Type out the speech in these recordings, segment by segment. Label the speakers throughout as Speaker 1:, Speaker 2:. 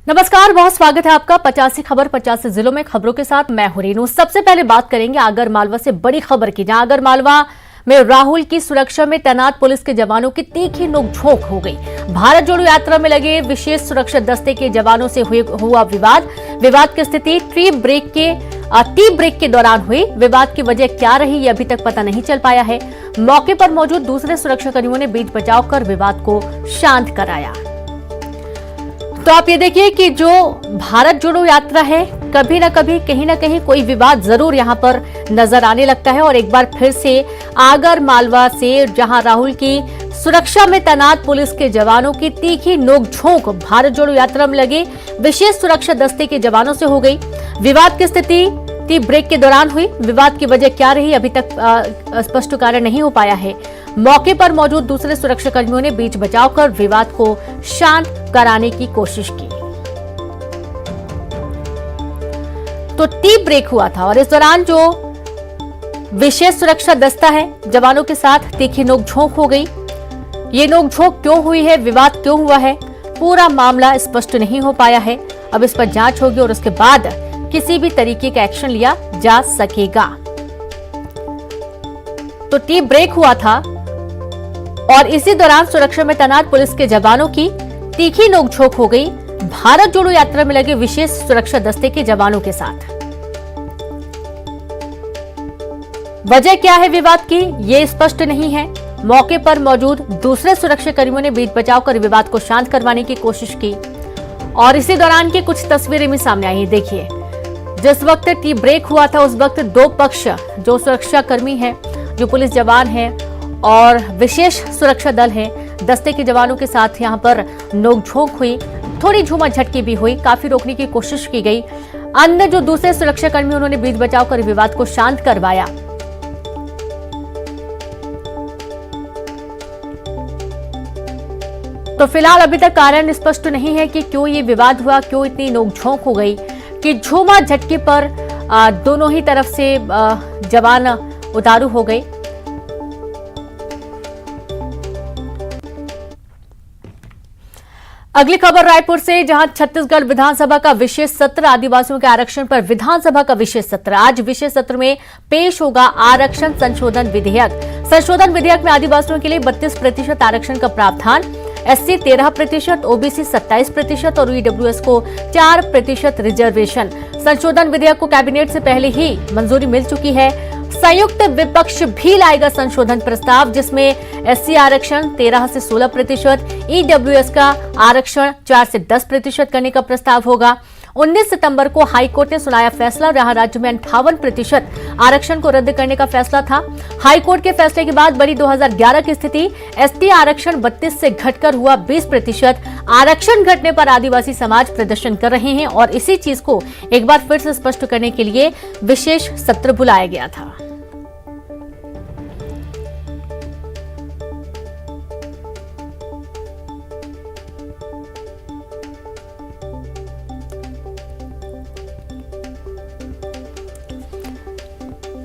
Speaker 1: नमस्कार, बहुत स्वागत है आपका 50 खबर 50 जिलों में खबरों के साथ मैं हूं रेनू। सबसे पहले बात करेंगे आगर मालवा से बड़ी खबर की, जहां आगर मालवा में राहुल की सुरक्षा में तैनात पुलिस के जवानों की तीखी नोकझोंक हो गई। भारत जोड़ो यात्रा में लगे विशेष सुरक्षा दस्ते के जवानों से हुआ विवाद की स्थिति टी ब्रेक के दौरान हुई। विवाद की वजह क्या रही, ये अभी तक पता नहीं चल पाया है। मौके पर मौजूद दूसरे सुरक्षाकर्मियों ने बीच बचाव कर विवाद को शांत कराया। तो आप ये देखिए कि जो भारत जोड़ो यात्रा है, कभी ना कभी कहीं ना कहीं कोई विवाद जरूर यहां पर नजर आने लगता है। और एक बार फिर से आगर मालवा से, जहां राहुल की सुरक्षा में तैनात पुलिस के जवानों की तीखी नोकझोंक भारत जोड़ो यात्रा में लगे विशेष सुरक्षा दस्ते के जवानों से हो गई। विवाद की स्थिति टी ब्रेक के दौरान हुई। विवाद की वजह क्या रही, अभी तक स्पष्ट कारण नहीं हो पाया है। मौके पर मौजूद दूसरे सुरक्षाकर्मियों ने बीच बचाव कर विवाद को शांत कराने की कोशिश की। तो टी ब्रेक हुआ था और इस दौरान जो विशेष सुरक्षा दस्ता है, जवानों के साथ तीखी नोकझोंक हो गई। ये नोकझोंक क्यों हुई है, विवाद क्यों हुआ है, पूरा मामला स्पष्ट नहीं हो पाया है। अब इस पर जांच होगी और उसके बाद किसी भी तरीके का एक्शन लिया जा सकेगा। तो टी ब्रेक हुआ था और इसी दौरान सुरक्षा में तैनात पुलिस के जवानों की तीखी नोकझोंक हो गई भारत जोड़ो यात्रा में लगे विशेष सुरक्षा दस्ते के जवानों के साथ। वजह क्या है विवाद की, ये स्पष्ट नहीं है। मौके पर मौजूद दूसरे सुरक्षाकर्मियों ने बीच बचाव कर विवाद को शांत करवाने की कोशिश की और इसी दौरान की कुछ तस्वीरें भी सामने आई। देखिए, जिस वक्त टी ब्रेक हुआ था उस वक्त दो पक्ष, जो सुरक्षाकर्मी हैं, जो पुलिस जवान हैं और विशेष सुरक्षा दल है, दस्ते के जवानों के साथ यहां पर नोकझोंक हुई। थोड़ी झूमा झटकी भी हुई, काफी रोकने की कोशिश की गई। अन्य जो दूसरे सुरक्षाकर्मी, उन्होंने बीच बचाव कर विवाद को शांत करवाया। तो फिलहाल अभी तक कारण स्पष्ट नहीं है कि क्यों ये विवाद हुआ, क्यों इतनी नोकझोंक हो गई कि झूमा झटकी पर दोनों ही तरफ से जवान उतारू हो गए। अगली खबर रायपुर से, जहां छत्तीसगढ़ विधानसभा का विशेष सत्र, आदिवासियों के आरक्षण पर विधानसभा का विशेष सत्र। आज विशेष सत्र में पेश होगा आरक्षण संशोधन विधेयक। संशोधन विधेयक में आदिवासियों के लिए 32% आरक्षण का प्रावधान, एससी 13%, ओबीसी 27% और ईडब्ल्यूएस को 4% रिजर्वेशन। संशोधन विधेयक को कैबिनेट से पहले ही मंजूरी मिल चुकी है। संयुक्त विपक्ष भी लाएगा संशोधन प्रस्ताव, जिसमें एससी आरक्षण 13 से 16%, ईडब्ल्यूएस का आरक्षण 4 से 10% करने का प्रस्ताव होगा। 19 सितंबर को हाईकोर्ट ने सुनाया फैसला, जहां राज्य में 58% आरक्षण को रद्द करने का फैसला था। हाईकोर्ट के फैसले के बाद बड़ी 2011 की स्थिति। एसटी आरक्षण 32 से घटकर हुआ 20%। आरक्षण घटने पर आदिवासी समाज प्रदर्शन कर रहे हैं और इसी चीज को एक बार फिर से स्पष्ट करने के लिए विशेष सत्र बुलाया गया था।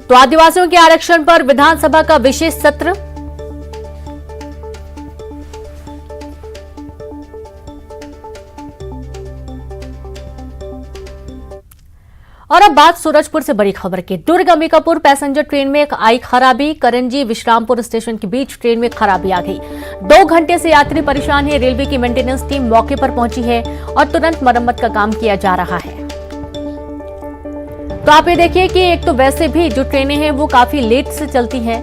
Speaker 1: तो आदिवासियों के आरक्षण पर विधानसभा का विशेष सत्र। और अब बात सूरजपुर से बड़ी खबर की। दुर्ग अंबिकापुर पैसेंजर ट्रेन में आई खराबी, करंजी विश्रामपुर स्टेशन के बीच ट्रेन में खराबी आ गई। 2 घंटे से यात्री परेशान है। रेलवे की मेंटेनेंस टीम मौके पर पहुंची है और तुरंत मरम्मत का काम किया जा रहा है। तो आप ये देखिए कि एक तो वैसे भी जो ट्रेनें हैं वो काफी लेट से चलती हैं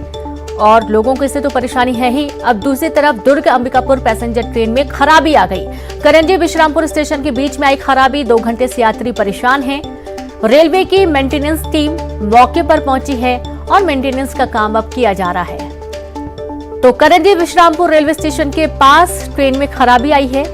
Speaker 1: और लोगों को इससे तो परेशानी है ही। अब दूसरी तरफ दुर्ग अंबिकापुर पैसेंजर ट्रेन में खराबी आ गई। करंजी विश्रामपुर स्टेशन के बीच में आई खराबी, 2 घंटे से यात्री परेशान हैं। रेलवे की मेंटेनेंस टीम मौके पर पहुंची है और मेंटेनेंस का काम अब किया जा रहा है। तो करंजी विश्रामपुर रेलवे स्टेशन के पास ट्रेन में खराबी आई है।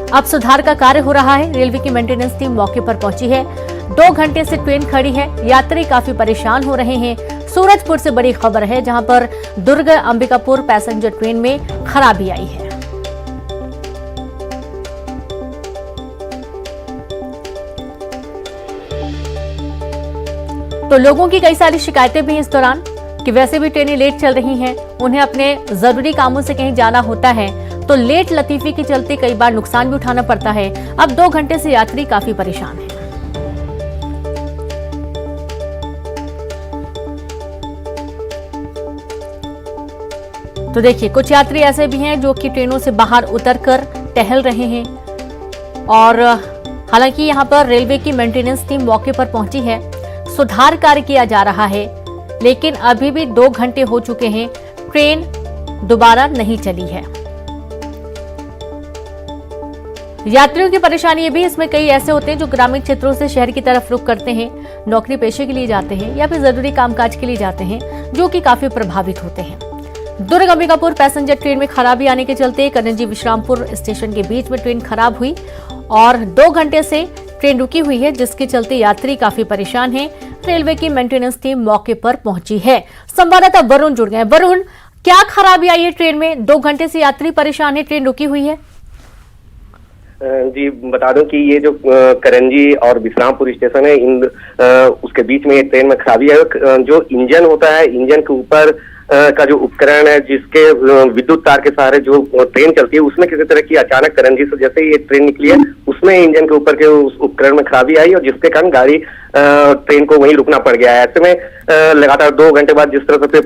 Speaker 1: अब सुधार का कार्य हो रहा है। रेलवे की मेंटेनेंस टीम मौके पर पहुंची है। 2 घंटे से ट्रेन खड़ी है, यात्री काफी परेशान हो रहे हैं। सूरजपुर से बड़ी खबर है, जहां पर दुर्ग अंबिकापुर पैसेंजर ट्रेन में खराबी आई है। तो लोगों की कई सारी शिकायतें भी इस दौरान कि वैसे भी ट्रेनें लेट चल रही हैं, उन्हें अपने जरूरी कामों से कहीं जाना होता है तो लेट लतीफी के चलते कई बार नुकसान भी उठाना पड़ता है। अब 2 घंटे से यात्री काफी परेशान हैं। तो देखिए, कुछ यात्री ऐसे भी हैं जो कि ट्रेनों से बाहर उतरकर टहल रहे हैं और हालांकि यहां पर रेलवे की मेंटेनेंस टीम मौके पर पहुंची है, सुधार कार्य किया जा रहा है, लेकिन अभी भी 2 घंटे हो चुके हैं, ट्रेन दोबारा नहीं चली है। यात्रियों की परेशानी ये भी, इसमें कई ऐसे होते हैं जो ग्रामीण क्षेत्रों से शहर की तरफ रुख करते हैं, नौकरी पेशे के लिए जाते हैं या फिर जरूरी कामकाज के लिए जाते हैं, जो कि काफी प्रभावित होते हैं। दुर्ग अंबिकापुर पैसेंजर ट्रेन में खराबी आने के चलते करंजी विश्रामपुर स्टेशन के बीच में ट्रेन खराब हुई और 2 घंटे से ट्रेन रुकी हुई है, जिसके चलते यात्री काफी परेशान हैं। रेलवे की मेंटेनेंस टीम मौके पर पहुंची है। संवाददाता वरुण जुड़ गए। वरुण, क्या खराबी आई है ट्रेन में? 2 घंटे से यात्री परेशान है, ट्रेन रुकी हुई है।
Speaker 2: जी, बता दूं कि ये जो करंजी और विश्रामपुर स्टेशन है, उसके बीच में एक ट्रेन में खराबी है। जो इंजन होता है, इंजन के ऊपर का जो उपकरण है, जिसके विद्युत तार के सहारे जो ट्रेन चलती है, उसमें किसी तरह की अचानक करंजी से जैसे ये ट्रेन निकली है, उसमें इंजन के ऊपर के उस उपकरण में खराबी आई और जिसके कारण गाड़ी ट्रेन को वहीं रुकना पड़ गया है। ऐसे में लगातार 2 घंटे बाद जिस तरह से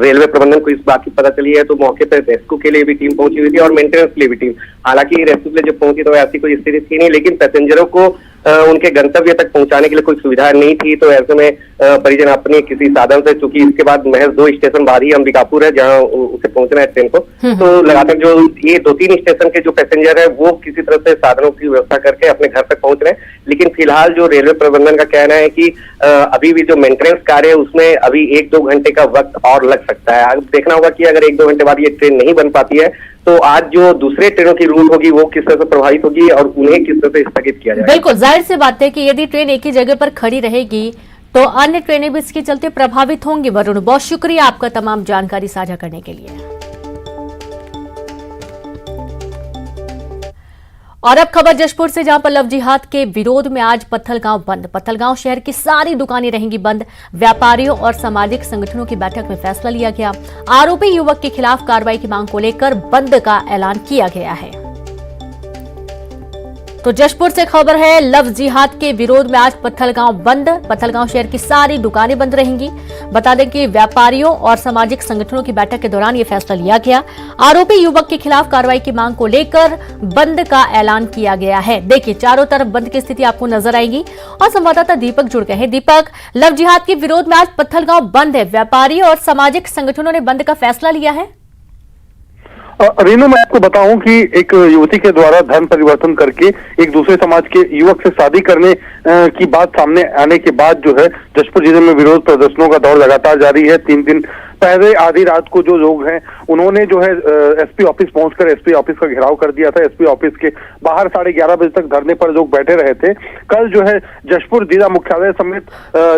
Speaker 2: रेलवे प्रबंधन को इस बात की पता चली है, तो मौके पर रेस्क्यू के लिए भी टीम पहुंची हुई थी और मेंटेनेंस के लिए भी टीम। हालांकि रेस्क्यू के लिए जब पहुंची तो ऐसी कोई स्थिति थी नहीं, लेकिन पैसेंजरों को उनके गंतव्य तक पहुंचाने के लिए कोई सुविधा नहीं थी। तो ऐसे में परिजन अपने किसी साधन से, चूंकि इसके बाद महज 2 स्टेशन बाद ही अंबिकापुर है जहां उसे पहुंचना है ट्रेन को, तो लगातार जो ये 2-3 स्टेशन के जो पैसेंजर है वो किसी तरह से साधनों की व्यवस्था करके अपने घर तक पहुंच रहे हैं। लेकिन फिलहाल जो रेलवे प्रबंधन का कहना है कि अभी भी जो मेंटेनेंस कार्य है उसमें अभी 1-2 घंटे का वक्त और लग सकता है। अब देखना होगा कि अगर 1-2 घंटे बाद ये ट्रेन नहीं बन पाती है तो आज जो दूसरे ट्रेनों की रूट होगी वो किस तरह से प्रभावित होगी और उन्हें किस तरह से स्थगित किया जाएगा।
Speaker 1: बिल्कुल, जाहिर सी बात है कि यदि ट्रेन एक ही जगह पर खड़ी रहेगी तो अन्य ट्रेनें भी इसके चलते प्रभावित होंगी। वरुण, बहुत शुक्रिया आपका तमाम जानकारी साझा करने के लिए। और अब खबर जशपुर से, जहां पर लव जिहाद के विरोध में आज पत्थलगांव बंद। पत्थलगांव शहर की सारी दुकानें रहेंगी बंद। व्यापारियों और सामाजिक संगठनों की बैठक में फैसला लिया गया। आरोपी युवक के खिलाफ कार्रवाई की मांग को लेकर बंद का ऐलान किया गया है। तो जशपुर से खबर है, लव जिहाद के विरोध में आज पत्थलगांव बंद। पत्थलगांव शहर की सारी दुकानें बंद रहेंगी। बता दें कि व्यापारियों और सामाजिक संगठनों की बैठक के दौरान यह फैसला लिया गया। आरोपी युवक के खिलाफ कार्रवाई की मांग को लेकर बंद का ऐलान किया गया है। देखिए, चारों तरफ बंद की स्थिति आपको नजर आएगी और संवाददाता दीपक जुड़ गए हैं। दीपक, लव जिहाद के विरोध में आज पत्थलगांव बंद है, व्यापारी और सामाजिक संगठनों ने बंद का फैसला लिया है।
Speaker 3: रेनू, मैं आपको बताऊं कि एक युवती के द्वारा धर्म परिवर्तन करके एक दूसरे समाज के युवक से शादी करने की बात सामने आने के बाद जो है जशपुर जिले में विरोध प्रदर्शनों का दौर लगातार जारी है। 3 दिन पहले आधी रात को जो लोग हैं उन्होंने जो है एसपी ऑफिस पहुंचकर एसपी ऑफिस का घेराव कर दिया था। एसपी ऑफिस के बाहर 11:30 बजे तक धरने पर लोग बैठे रहे थे। कल जो है जशपुर जिला मुख्यालय समेत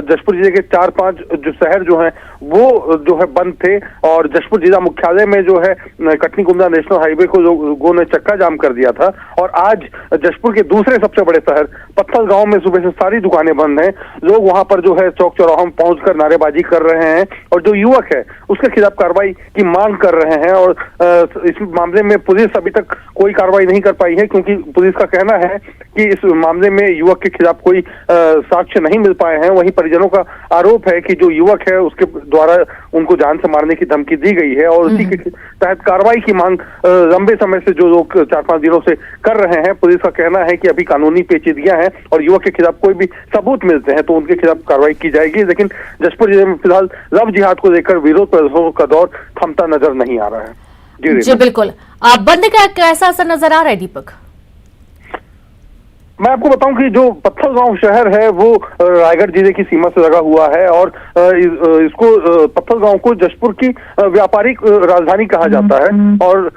Speaker 3: जशपुर जिले के 4-5 जो शहर जो हैं वो जो है बंद थे और जशपुर जिला मुख्यालय में जो है कटनी गुमला नेशनल हाईवे को लोगों ने चक्का जाम कर दिया था। और आज जशपुर के दूसरे सबसे बड़े शहर पत्थलगांव में सुबह से सारी दुकानें बंद हैं। लोग वहां पर जो है चौक चौराहों में पहुंचकर नारेबाजी कर रहे हैं और जो युवक है उसके खिलाफ कार्रवाई की मांग कर रहे हैं। और इस मामले में पुलिस अभी तक कोई कार्रवाई नहीं कर पाई है, क्योंकि पुलिस का कहना है कि इस मामले में युवक के खिलाफ कोई साक्ष्य नहीं मिल पाए हैं। वहीं परिजनों का आरोप है कि जो युवक है उसके द्वारा उनको जान से मारने की धमकी दी गई है और उसी के तहत कार्रवाई की मांग लंबे समय से जो लोग 4-5 दिनों से कर रहे हैं। पुलिस का कहना है कि अभी कानूनी पेचीदगियां हैं और युवक के खिलाफ कोई भी सबूत मिलते हैं तो उनके खिलाफ कार्रवाई की जाएगी। लेकिन जशपुर जिले में फिलहाल लव जिहाद को लेकर विरोध प्रदर्शनों का दौर थमता नजर नहीं आ रहा है।
Speaker 1: जी बिल्कुल, बंद का कैसा असर नजर आ रहा है दीपक?
Speaker 3: मैं आपको बताऊं कि जो पत्थलगांव शहर है वो रायगढ़ जिले की सीमा से लगा हुआ है और इसको पत्थलगांव को जशपुर की व्यापारिक राजधानी कहा जाता है। और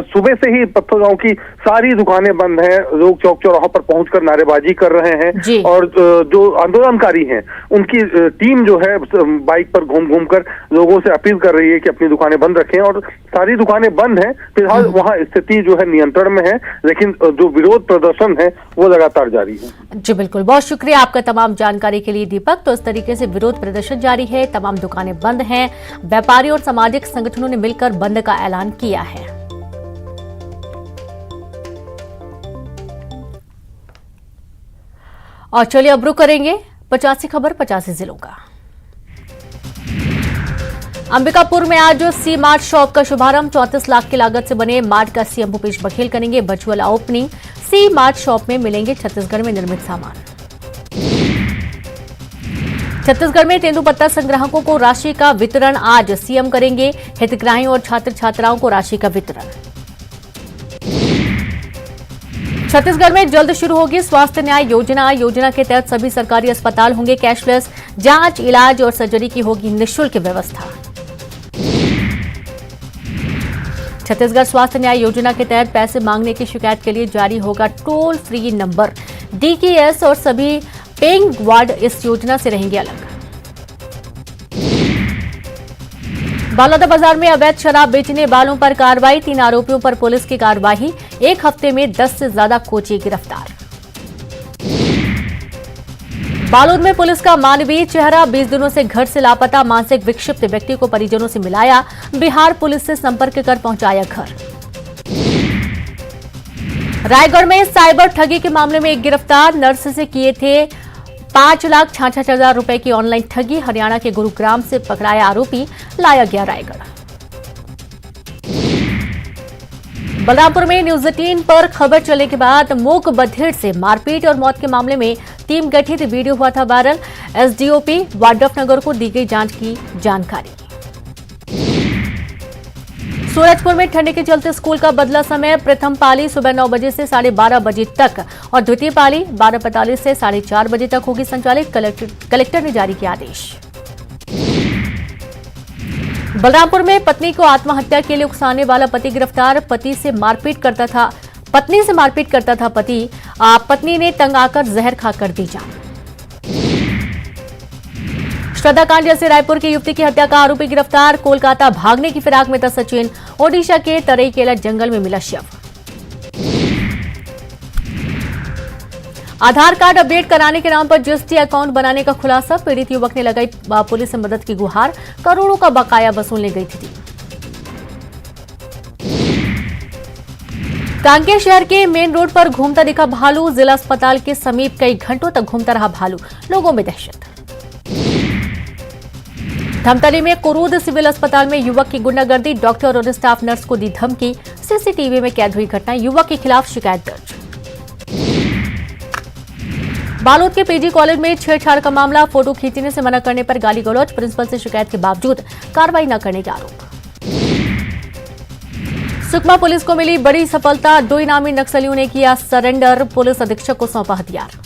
Speaker 3: सुबह से ही पत्थलगांव की सारी दुकानें बंद हैं। लोग चौक चौराहों पर पहुंचकर नारेबाजी कर रहे हैं और जो आंदोलनकारी हैं उनकी टीम जो है बाइक पर घूम घूम कर लोगों से अपील कर रही है कि अपनी दुकानें बंद रखें। और सारी दुकानें बंद हैं, फिलहाल वहां स्थिति जो है नियंत्रण में है, लेकिन जो विरोध प्रदर्शन है वो लगातार जारी है।
Speaker 1: जी बिल्कुल, बहुत शुक्रिया आपका तमाम जानकारी के लिए दीपक। तो इस तरीके से विरोध प्रदर्शन जारी है, तमाम दुकानें बंद हैं, व्यापारी और सामाजिक संगठनों ने मिलकर बंद का ऐलान किया है। और चलिए अब रुक करेंगे 50 खबर 50 जिलों का। अंबिकापुर में आज सी मार्ट शॉप का शुभारंभ 34 लाख की लागत से बने मार्ट का सीएम भूपेश बघेल करेंगे वर्चुअल ओपनिंग। सी मार्ट शॉप में मिलेंगे छत्तीसगढ़ में निर्मित सामान। छत्तीसगढ़ में तेंदुपत्ता संग्राहकों को राशि का वितरण आज सीएम करेंगे। हितग्राहियों और छात्र छात्राओं को राशि का वितरण। छत्तीसगढ़ में जल्द शुरू होगी स्वास्थ्य न्याय योजना। योजना के तहत सभी सरकारी अस्पताल होंगे कैशलेस। जांच, इलाज और सर्जरी की होगी निःशुल्क व्यवस्था। छत्तीसगढ़ स्वास्थ्य न्याय योजना के तहत पैसे मांगने की शिकायत के लिए जारी होगा टोल फ्री नंबर। डीकेएस और सभी पेइंग वार्ड इस योजना से रहेंगे अलग। बलौदाबाजार में अवैध शराब बेचने वालों पर कार्रवाई। 3 आरोपियों पर पुलिस की कार्रवाई। 1 हफ्ते में 10 से ज्यादा कोची गिरफ्तार। बालोद में पुलिस का मानवीय चेहरा। 20 दिनों से घर से लापता मानसिक विक्षिप्त व्यक्ति को परिजनों से मिलाया। बिहार पुलिस से संपर्क कर पहुंचाया घर। रायगढ़ में साइबर ठगी के मामले में एक गिरफ्तार। नर्स से किए थे 5,66,000 रुपए की ऑनलाइन ठगी। हरियाणा के गुरुग्राम से पकड़ाया आरोपी, लाया गया रायगढ़। बलरामपुर में न्यूज 18 पर खबर चलने के बाद मूक बधिर से मारपीट और मौत के मामले में टीम गठित, वीडियो हुआ था वायरल। एसडीओपी वाड्रफनगर को दी गई जांच की जानकारी। सूरजपुर में ठंड के चलते स्कूल का बदला समय। प्रथम पाली सुबह 9 बजे से 12:30 बजे तक और द्वितीय पाली 12:45 से 4:30 बजे तक होगी संचालित। कलेक्टर ने जारी किया आदेश। बलरामपुर में पत्नी को आत्महत्या के लिए उकसाने वाला पति गिरफ्तार। पत्नी से मारपीट करता था पति। पत्नी ने तंग आकर जहर खाकर दी जान। श्रद्धा कांड जैसे रायपुर की युवती की हत्या का आरोपी गिरफ्तार। कोलकाता भागने की फिराक में था सचिन। ओडिशा के तरेकेला जंगल में मिला शव। आधार कार्ड अपडेट कराने के नाम पर जीएसटी अकाउंट बनाने का खुलासा। पीड़ित युवक ने लगाई पुलिस से मदद की गुहार। करोड़ों का बकाया वसूलने गई थी। कांकेर शहर के मेन रोड पर घूमता दिखा भालू। जिला अस्पताल के समीप कई घंटों तक घूमता रहा भालू। लोगों में दहशत। धमतरी में कुरूद सिविल अस्पताल में युवक की गुंडागर्दी। डॉक्टर और स्टाफ नर्स को दी धमकी। सीसीटीवी में कैद हुई घटना। युवक के खिलाफ शिकायत दर्ज। बालोद के पीजी कॉलेज में छेड़छाड़ का मामला। फोटो खींचने से मना करने पर गाली गलौज। प्रिंसिपल से शिकायत के बावजूद कार्रवाई न करने के आरोप। सुकमा पुलिस को मिली बड़ी सफलता। 2 इनामी नक्सलियों ने किया सरेंडर। पुलिस अधीक्षक को सौंपा हथियार।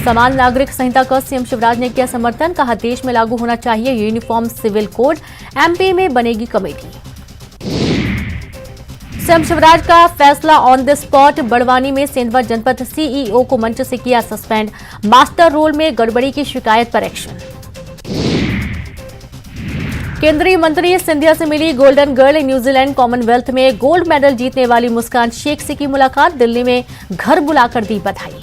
Speaker 1: समान नागरिक संहिता का सीएम शिवराज ने किया समर्थन। कहा देश में लागू होना चाहिए यूनिफॉर्म सिविल कोड। एमपी में बनेगी कमेटी। सीएम शिवराज का फैसला ऑन द स्पॉट। बड़वानी में सेंधवा जनपद सीईओ को मंच से किया सस्पेंड। मास्टर रोल में गड़बड़ी की शिकायत पर एक्शन। केंद्रीय मंत्री सिंधिया से मिली गोल्डन गर्ल। न्यूजीलैंड कॉमनवेल्थ में गोल्ड मेडल जीतने वाली मुस्कान शेख से की मुलाकात। दिल्ली में घर बुलाकर दी बधाई।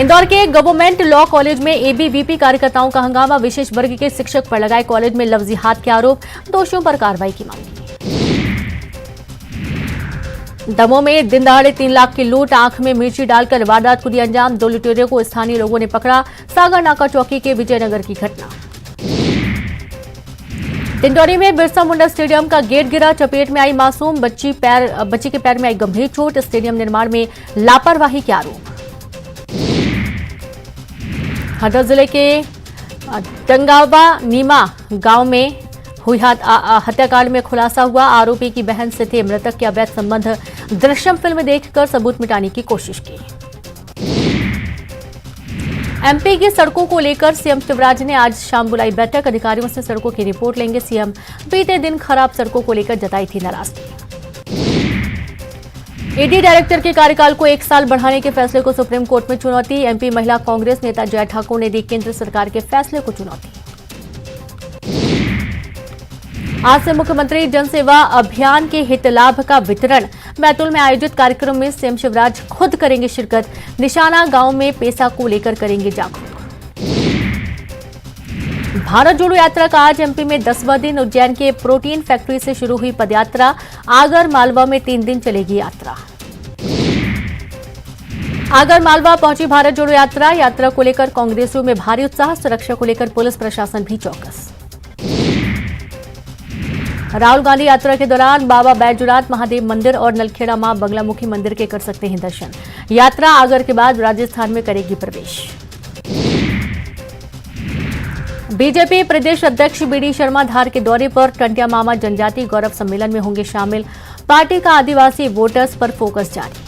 Speaker 1: इंदौर के गवर्नमेंट लॉ कॉलेज में एबीवीपी कार्यकर्ताओं का हंगामा। विशेष वर्ग के शिक्षक पर लगाए कॉलेज में लफ्जी हाथ के आरोप। दोषियों पर कार्रवाई की मांग। दमोह में दिन दहाड़े 3 लाख की लूट। आंख में मिर्ची डालकर वारदात को दिया अंजाम। 2 लुटेरों को स्थानीय लोगों ने पकड़ा। सागर नाका चौकी के विजयनगर की घटना। डिंडौरी में बिरसा मुंडा स्टेडियम का गेट गिरा। चपेट में आई मासूम बच्ची के पैर में आई गंभीर चोट। स्टेडियम निर्माण में लापरवाही के आरोप। हरदा जिले के टंगावा नीमा गांव में हुई हत्याकांड में खुलासा हुआ। आरोपी की बहन से थे मृतक के अवैध संबंध। दृश्यम फिल्म देखकर सबूत मिटाने की कोशिश की। एमपी की सड़कों को लेकर सीएम शिवराज ने आज शाम बुलाई बैठक। अधिकारियों से सड़कों की रिपोर्ट लेंगे सीएम। बीते दिन खराब सड़कों को लेकर जताई थी नाराजगी। ईडी डायरेक्टर के कार्यकाल को 1 साल बढ़ाने के फैसले को सुप्रीम कोर्ट में चुनौती। एमपी महिला कांग्रेस नेता जय ठाकुर ने दी केंद्र सरकार के फैसले को चुनौती। आज से मुख्यमंत्री जनसेवा अभियान के हित लाभ का वितरण। बैतूल में आयोजित कार्यक्रम में सीएम शिवराज खुद करेंगे शिरकत। निशाना गांव में पेशा को लेकर करेंगे जागरूक। भारत जोड़ो यात्रा का आज एमपी में 10वां दिन। उज्जैन के प्रोटीन फैक्ट्री से शुरू हुई पदयात्रा। आगर मालवा में 3 दिन चलेगी यात्रा। आगर मालवा पहुंची भारत जोड़ो यात्रा। यात्रा को लेकर कांग्रेसियों में भारी उत्साह। सुरक्षा को लेकर पुलिस प्रशासन भी चौकस। राहुल गांधी यात्रा के दौरान बाबा बैजूनाथ महादेव मंदिर और नलखेड़ा मां बंगलामुखी मंदिर के कर सकते हैं दर्शन। यात्रा आगर के बाद राजस्थान में करेगी प्रवेश। बीजेपी प्रदेश अध्यक्ष बीडी शर्मा धार के दौरे पर। टंटिया मामा जनजाति गौरव सम्मेलन में होंगे शामिल। पार्टी का आदिवासी वोटर्स पर फोकस जारी।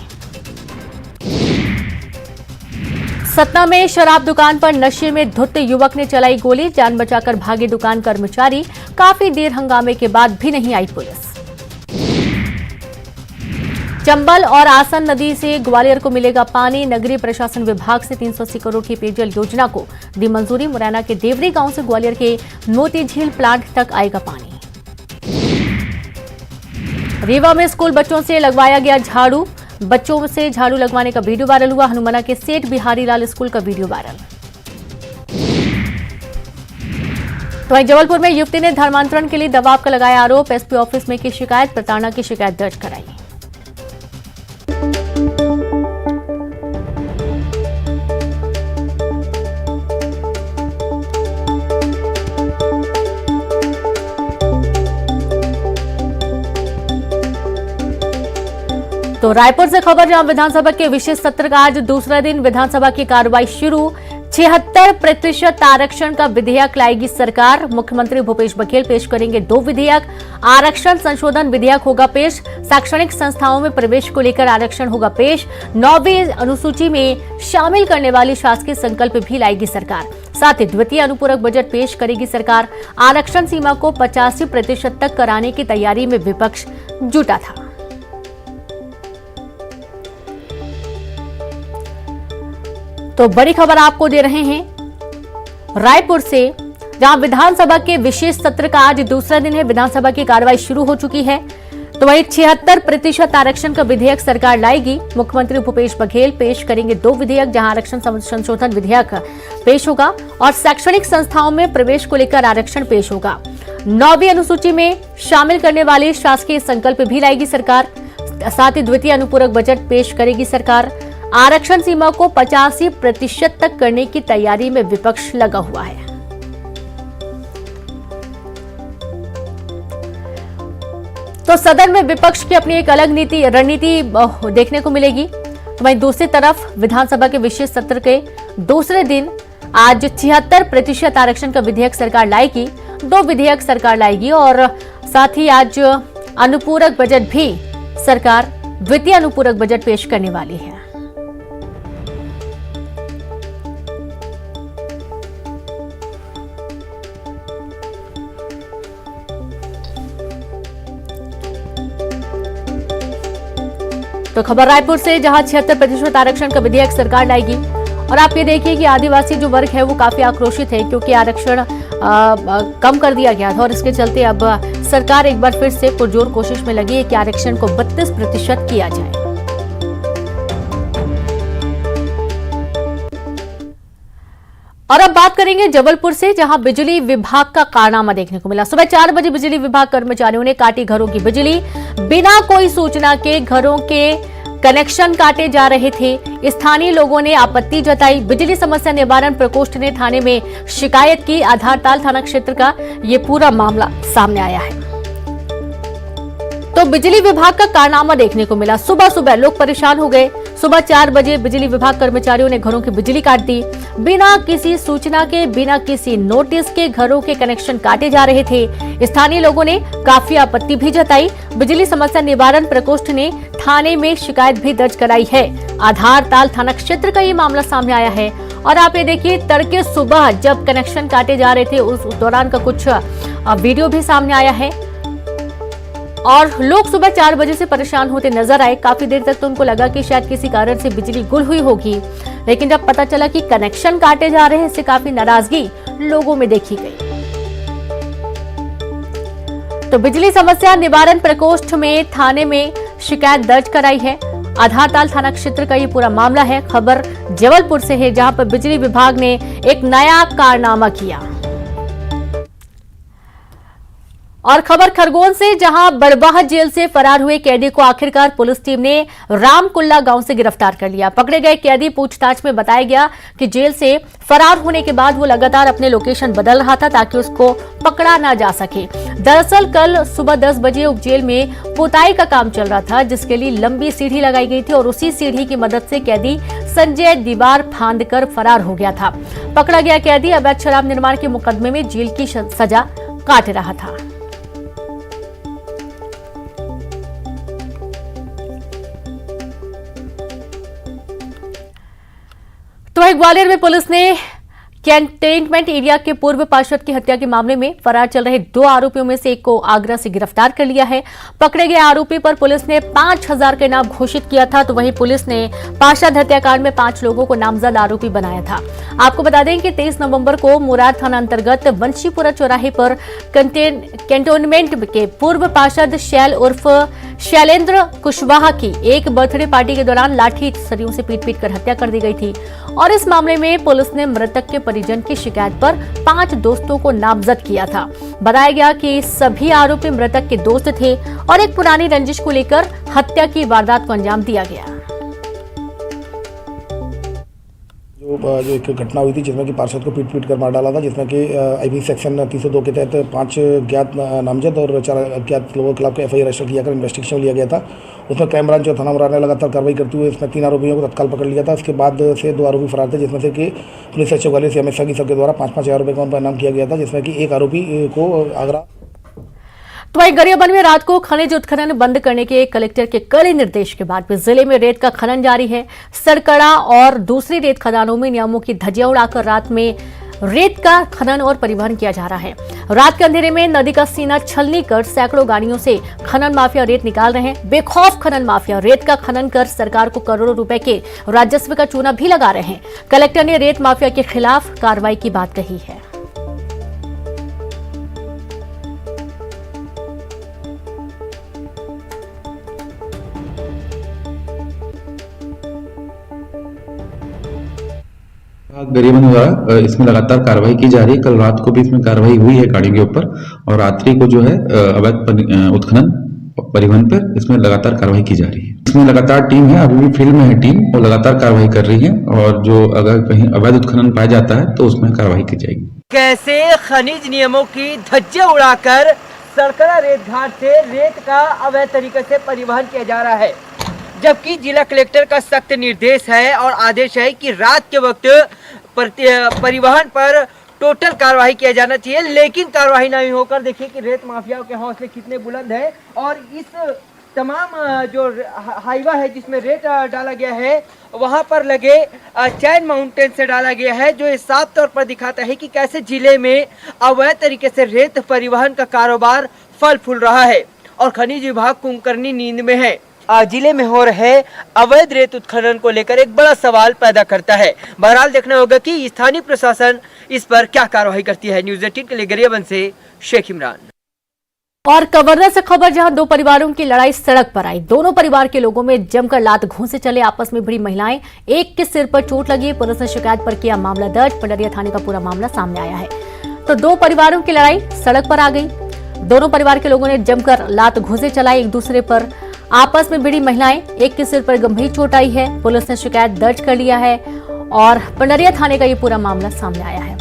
Speaker 1: सतना में शराब दुकान पर नशे में धुत युवक ने चलाई गोली। जान बचाकर भागे दुकान कर्मचारी। काफी देर हंगामे के बाद भी नहीं आई पुलिस। चंबल और आसन नदी से ग्वालियर को मिलेगा पानी। नगरीय प्रशासन विभाग से 380 करोड़ की पेयजल योजना को दी मंजूरी। मुरैना के देवरी गांव से ग्वालियर के मोती झील प्लांट तक आएगा पानी। रीवा में स्कूल बच्चों से लगवाया गया झाड़ू। बच्चों से झाड़ू लगवाने का वीडियो वायरल हुआ। हनुमाना के सेठ बिहारी लाल स्कूल का वीडियो वायरल। तो वहीं जबलपुर में युवती ने धर्मांतरण के लिए दबाव का लगाया आरोप। एसपी ऑफिस में की शिकायत। प्रताड़ना की शिकायत दर्ज कराई। तो रायपुर से खबर, जहां विधानसभा के विशेष सत्र का आज दूसरा दिन। विधानसभा की कार्रवाई शुरू। 76% आरक्षण का विधेयक लाएगी सरकार। मुख्यमंत्री भूपेश बघेल पेश करेंगे 2 विधेयक। आरक्षण संशोधन विधेयक होगा पेश। शैक्षणिक संस्थाओं में प्रवेश को लेकर आरक्षण होगा पेश। 9वीं अनुसूची में शामिल करने वाली शासकीय संकल्प भी लाएगी सरकार। साथ ही द्वितीय अनुपूरक बजट पेश करेगी सरकार। आरक्षण सीमा को 85% तक कराने की तैयारी में विपक्ष जुटा था। तो बड़ी खबर आपको दे रहे हैं रायपुर से, जहां विधानसभा के विशेष सत्र का आज दूसरा दिन है। विधानसभा की कार्रवाई शुरू हो चुकी है। तो वहीं 76% आरक्षण का विधेयक सरकार लाएगी। मुख्यमंत्री भूपेश बघेल पेश करेंगे 2 विधेयक, जहां आरक्षण संशोधन विधेयक पेश होगा और शैक्षणिक संस्थाओं में प्रवेश को लेकर आरक्षण पेश होगा। 9वीं अनुसूची में शामिल करने वाली शासकीय संकल्प भी लाएगी सरकार। साथ ही द्वितीय अनुपूरक बजट पेश करेगी सरकार। आरक्षण सीमा को 85% तक करने की तैयारी में विपक्ष लगा हुआ है। तो सदन में विपक्ष की अपनी एक अलग रणनीति देखने को मिलेगी। वहीं दूसरी तरफ विधानसभा के विशेष सत्र के दूसरे दिन आज 76% आरक्षण का विधेयक सरकार लाएगी। 2 विधेयक सरकार लाएगी और साथ ही आज अनुपूरक बजट भी सरकार द्वितीय अनुपूरक बजट पेश करने वाली है। तो खबर रायपुर से, जहां 76% आरक्षण का विधेयक सरकार लाएगी। और आप ये देखिए कि आदिवासी जो वर्ग है वो काफी आक्रोशित है, क्योंकि आरक्षण कम कर दिया गया था और इसके चलते अब सरकार एक बार फिर से पुरजोर कोशिश में लगी है कि आरक्षण को 32% किया जाए। और अब बात करेंगे जबलपुर से, जहां बिजली विभाग का कारनामा देखने को मिला। सुबह 4 बजे बिजली विभाग कर्मचारियों ने काटी घरों की बिजली। बिना कोई सूचना के घरों के कनेक्शन काटे जा रहे थे। स्थानीय लोगों ने आपत्ति जताई। बिजली समस्या निवारण प्रकोष्ठ ने थाने में शिकायत की। आधारताल थाना क्षेत्र का ये पूरा मामला सामने आया है। तो बिजली विभाग का कारनामा देखने को मिला। सुबह सुबह लोग परेशान हो गए। सुबह 4 बजे बिजली विभाग कर्मचारियों ने घरों की बिजली काट दी। बिना किसी सूचना के, बिना किसी नोटिस के घरों के कनेक्शन काटे जा रहे थे। स्थानीय लोगों ने काफी आपत्ति भी जताई। बिजली समस्या निवारण प्रकोष्ठ ने थाने में शिकायत भी दर्ज कराई है। आधारताल थाना क्षेत्र का ये मामला सामने आया है। और आप ये देखिए, तड़के सुबह जब कनेक्शन काटे जा रहे थे उस दौरान का कुछ वीडियो भी सामने आया है। और लोग सुबह 4 बजे से परेशान होते नजर आए। काफी देर तक तो उनको लगा कि शायद किसी कारण से बिजली गुल हुई होगी, लेकिन जब पता चला कि कनेक्शन काटे जा रहे हैं, इससे काफी नाराजगी लोगों में देखी गई। तो बिजली समस्या निवारण प्रकोष्ठ में थाने में शिकायत दर्ज कराई है। आधारताल थाना क्षेत्र का ये पूरा मामला है। खबर जबलपुर से है, जहां पर बिजली विभाग ने एक नया कारनामा किया। और खबर खरगोन से, जहां बड़बाह जेल से फरार हुए कैदी को आखिरकार पुलिस टीम ने रामकुल्ला गांव से गिरफ्तार कर लिया। पकड़े गए कैदी पूछताछ में बताया गया कि जेल से फरार होने के बाद वो लगातार अपने लोकेशन बदल रहा था ताकि उसको पकड़ा ना जा सके। दरअसल कल सुबह 10 बजे उप जेल में पुताई का काम चल रहा था, जिसके लिए लंबी सीढ़ी लगाई गई थी और उसी सीढ़ी की मदद से कैदी संजय दीवार फांदकर फरार हो गया था। पकड़ा गया कैदी अवैध शराब निर्माण के मुकदमे में जेल की सजा काट रहा था। तो ग्वालियर में पुलिस ने कंटेनमेंट एरिया के पूर्व पार्षद की हत्या के मामले में फरार चल रहे 2 आरोपियों में से एक को आगरा से गिरफ्तार कर लिया है। पकड़े गए आरोपी पर पुलिस ने 5,000 का इनाम घोषित किया था, तो वहीं पुलिस ने पार्षद हत्याकांड में 5 लोगों को नामजद आरोपी बनाया था। आपको बता दें कि 23 नवंबर को मुरार थाना अंतर्गत वंशीपुरा चौराहे पर कैंटोनमेंट के पूर्व पार्षद शैल उर्फ शैलेंद्र कुशवाहा की एक बर्थडे पार्टी के दौरान लाठी सरियों से पीट कर हत्या कर दी गई थी और इस मामले में पुलिस ने मृतक के परिजन की शिकायत पर 5 दोस्तों को नामजद किया था। बताया गया कि सभी आरोपी मृतक के दोस्त थे और एक पुरानी रंजिश को लेकर हत्या की वारदात को अंजाम दिया गया।
Speaker 4: जो एक घटना हुई थी जिसमें कि पार्षद को पीट कर मार डाला था, जिसमें कि आईपीसी सेक्शन 302 के तहत 5 ज्ञात नामजद और 4 अज्ञात लोगों के खिलाफ एफआईआर रजिस्टर किया कर इन्वेस्टिगेशन लिया गया था। उसमें क्राइम ब्रांच और थाना मुरार ने लगातार कार्रवाई करते हुए इसमें 3 आरोपियों को तत्काल पकड़ लिया था। इसके बाद से 2 आरोपी फरार थे, जिसमें से कि पुलिस सचिव ग्वालियर से अमित शाह की सबके द्वारा 5-5 हज़ार रुपये का उन पर इनाम किया गया था, जिसमें कि एक आरोपी को आगरा।
Speaker 1: तो वहीं गरियाबंद में रात को खनिज उत्खनन बंद करने के कलेक्टर के कड़े निर्देश के बाद भी जिले में रेत का खनन जारी है। सरकड़ा और दूसरी रेत खदानों में नियमों की धज्जियां उड़ाकर रात में रेत का खनन और परिवहन किया जा रहा है। रात के अंधेरे में नदी का सीना छलनी कर सैकड़ों गाड़ियों से खनन माफिया रेत निकाल रहे हैं। बेखौफ खनन माफिया रेत का खनन कर सरकार को करोड़ों रुपए के राजस्व का चूना भी लगा रहे हैं। कलेक्टर ने रेत माफिया के खिलाफ कार्रवाई की बात कही है।
Speaker 5: गरियाबंद द्वारा इसमें लगातार कार्रवाई की जा रही है। कल रात को भी इसमें कार्रवाई हुई है गाड़ियों के ऊपर और रात्रि को जो है अवैध उत्खनन परिवहन पर इसमें लगातार कार्रवाई की जा रही है। इसमें लगातार टीम है, अभी भी फील्ड में है टीम और लगातार कार्रवाई कर रही है और जो अगर कहीं अवैध उत्खनन पाया जाता है तो उसमें कार्रवाई की जाएगी।
Speaker 6: कैसे खनिज नियमों की धज्जियां उड़ाकर सरकड़ा रेत घाट से रेत का अवैध तरीके से परिवहन किया जा रहा है, जबकि जिला कलेक्टर का सख्त निर्देश है और आदेश है कि रात के वक्त परिवहन पर टोटल कार्रवाई किया जाना चाहिए। लेकिन कार्रवाई नहीं होकर देखिए कि रेत माफियाओं के हौसले कितने बुलंद है और इस तमाम जो हाईवा है जिसमें रेत डाला गया है वहां पर लगे चैन माउंटेन से डाला गया है, जो इस साफ तौर पर दिखाता है कि कैसे जिले में अवैध तरीके से रेत परिवहन का कारोबार फल फूल रहा है और खनिज विभाग कुंभकर्णी नींद में है। जिले में हो रहे अवैध रेत उत्खनन को लेकर एक बड़ा सवाल पैदा करता है। बहरहाल देखना होगा कि स्थानीय प्रशासन इस पर क्या कार्रवाई करती है। न्यूज़ 18 के लिए गरियाबंद से शेख इमरान।
Speaker 1: और कवर्धा से खबर, जहां 2 परिवारों की लड़ाई सड़क पर आई। दोनों परिवार के लोगों में जमकर लात घूंसे चले, आपस में भिड़ी महिलाएं, एक के सिर पर चोट लगी। पुलिस ने शिकायत पर किया मामला दर्ज। पंडरिया थाने का पूरा मामला सामने आया है। तो 2 परिवारों की लड़ाई सड़क पर आ गई। दोनों परिवार के लोगों ने जमकर लात घूंसे चलाई एक दूसरे पर। आपस में भिड़ी महिलाएं, एक के सिर पर गंभीर चोट आई है। पुलिस ने शिकायत दर्ज कर लिया है और पंडरिया थाने का ये पूरा मामला सामने आया है।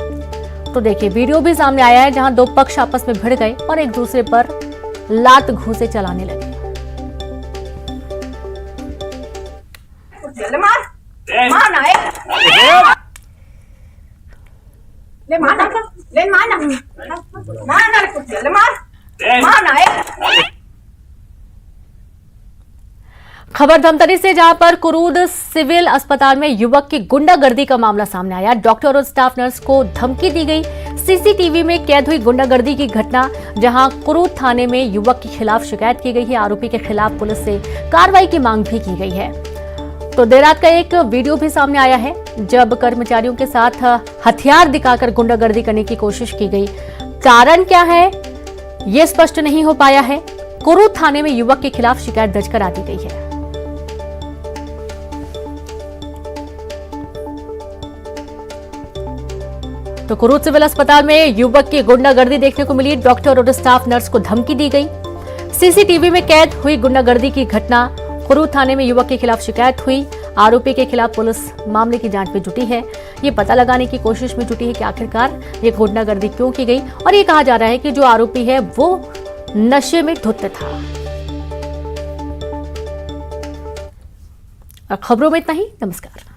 Speaker 1: तो देखिए वीडियो भी सामने आया है जहां 2 पक्ष आपस में भिड़ गए और एक दूसरे पर लात घूंसे चलाने लगे। खबर धमतरी से, जहां पर कुरूद सिविल अस्पताल में युवक की गुंडागर्दी का मामला सामने आया। डॉक्टर और स्टाफ नर्स को धमकी दी गई। सीसीटीवी में कैद हुई गुंडागर्दी की घटना, जहां कुरूद थाने में युवक के खिलाफ शिकायत की गई है। आरोपी के खिलाफ पुलिस से कार्रवाई की मांग भी की गई है। तो देर रात का एक वीडियो भी सामने आया है जब कर्मचारियों के साथ हथियार दिखाकर गुंडागर्दी करने की कोशिश की गई। कारण क्या है ये स्पष्ट नहीं हो पाया है। कुरूद थाने में युवक के खिलाफ शिकायत दर्ज करा दी गई है। तो कुरूद सिविल अस्पताल में युवक की गुंडागर्दी देखने को मिली। डॉक्टर और स्टाफ नर्स को धमकी दी गई। सीसीटीवी में कैद हुई गुंडागर्दी की घटना। कुरूद थाने में युवक के खिलाफ शिकायत हुई। आरोपी के खिलाफ पुलिस मामले की जांच में जुटी है। ये पता लगाने की कोशिश में जुटी है कि आखिरकार ये गुंडागर्दी क्यों की गई, और ये कहा जा रहा है कि जो आरोपी है वो नशे में धुत था। और खबरों में इतना ही। नमस्कार।